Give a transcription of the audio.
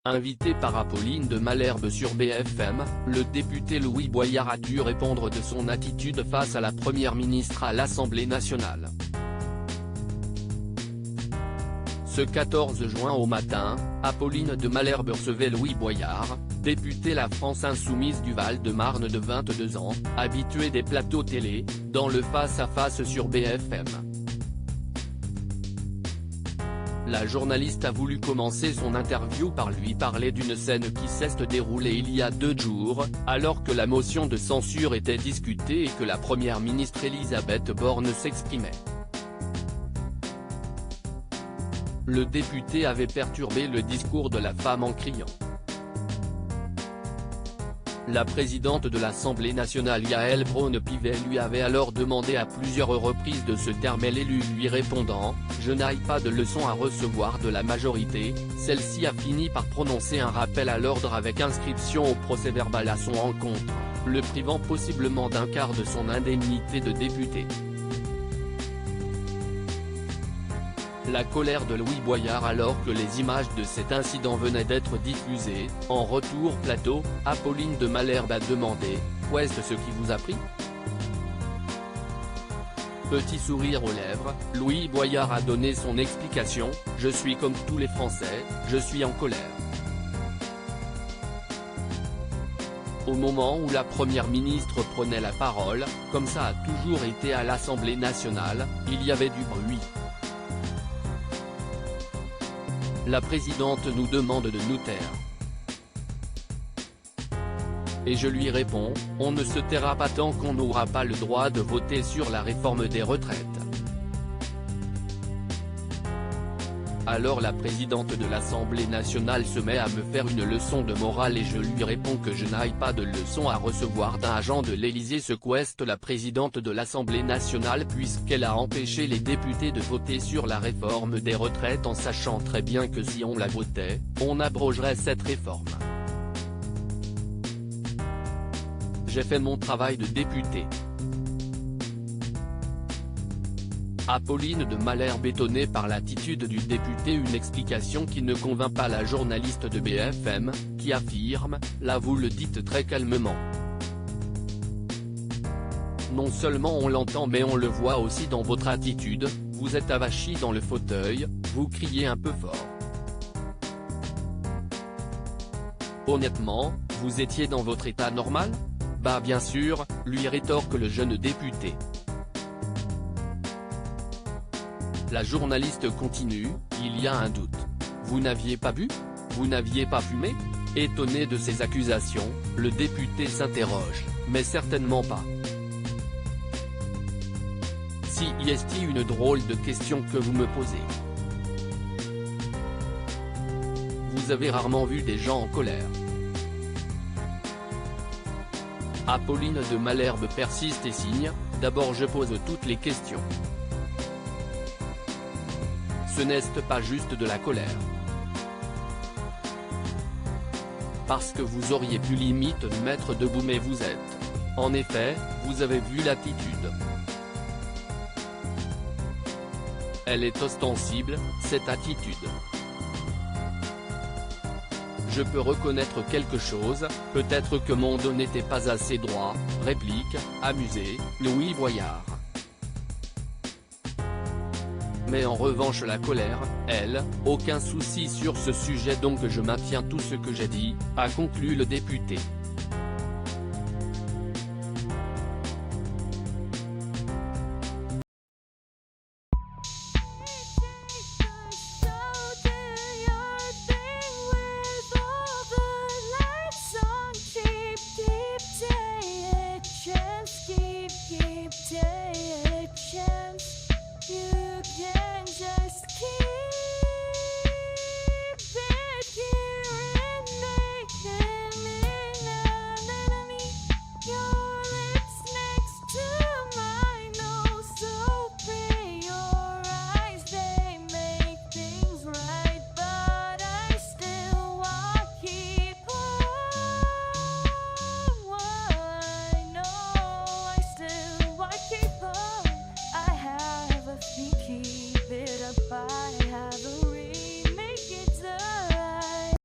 Invité par Apolline de Malherbe sur BFM, le député Louis Boyard a dû répondre de son attitude face à la première ministre à l'Assemblée nationale. Ce 14 juin au matin, Apolline de Malherbe recevait Louis Boyard, député La France Insoumise du Val-de-Marne de 22 ans, habitué des plateaux télé, dans le face-à-face sur BFM. La journaliste a voulu commencer son interview par lui parler d'une scène qui s'est déroulée il y a 2 jours, alors que la motion de censure était discutée et que la première ministre Elisabeth Borne s'exprimait. Le député avait perturbé le discours de la femme en criant. La présidente de l'Assemblée nationale Yaël Braun-Pivet lui avait alors demandé à plusieurs reprises de se taire, mais l'élu lui répondant « Je n'aille pas de leçons à recevoir de la majorité », celle-ci a fini par prononcer un rappel à l'ordre avec inscription au procès-verbal à son encontre, le privant possiblement d'un quart de son indemnité de député. La colère de Louis Boyard alors que les images de cet incident venaient d'être diffusées. En retour plateau, Apolline de Malherbe a demandé « Qu'est-ce qui vous a pris ?» Petit sourire aux lèvres, Louis Boyard a donné son explication « Je suis comme tous les Français, je suis en colère ». Au moment où la première ministre prenait la parole, comme ça a toujours été à l'Assemblée nationale, il y avait du bruit. La présidente nous demande de nous taire. Et je lui réponds, on ne se taira pas tant qu'on n'aura pas le droit de voter sur la réforme des retraites. Alors la présidente de l'Assemblée nationale se met à me faire une leçon de morale et je lui réponds que je n'aille pas de leçon à recevoir d'un agent de l'Élysée. Se queste la présidente de l'Assemblée nationale puisqu'elle a empêché les députés de voter sur la réforme des retraites en sachant très bien que si on la votait, on abrogerait cette réforme. J'ai fait mon travail de député. Apolline de Malherbe étonnée par l'attitude du député, une explication qui ne convainc pas la journaliste de BFM, qui affirme « Là vous le dites très calmement. Non seulement on l'entend mais on le voit aussi dans votre attitude, vous êtes avachi dans le fauteuil, vous criez un peu fort. Honnêtement, vous étiez dans votre état normal ? Bah bien sûr, lui rétorque le jeune député. La journaliste continue, il y a un doute. Vous n'aviez pas bu ? Vous n'aviez pas fumé ? Étonné de ces accusations, le député s'interroge, mais certainement pas. Si est une drôle de question que vous me posez. Vous avez rarement vu des gens en colère. Apolline de Malherbe persiste et signe, d'abord je pose toutes les questions. Ce n'est pas juste de la colère. Parce que vous auriez pu limite le mettre debout mais vous êtes. En effet, vous avez vu l'attitude. Elle est ostensible, cette attitude. Je peux reconnaître quelque chose, peut-être que mon dos n'était pas assez droit, réplique, amusé, Louis Boyard. Mais en revanche la colère, elle, aucun souci sur ce sujet donc je maintiens tout ce que j'ai dit, a conclu le député. Keep it apart.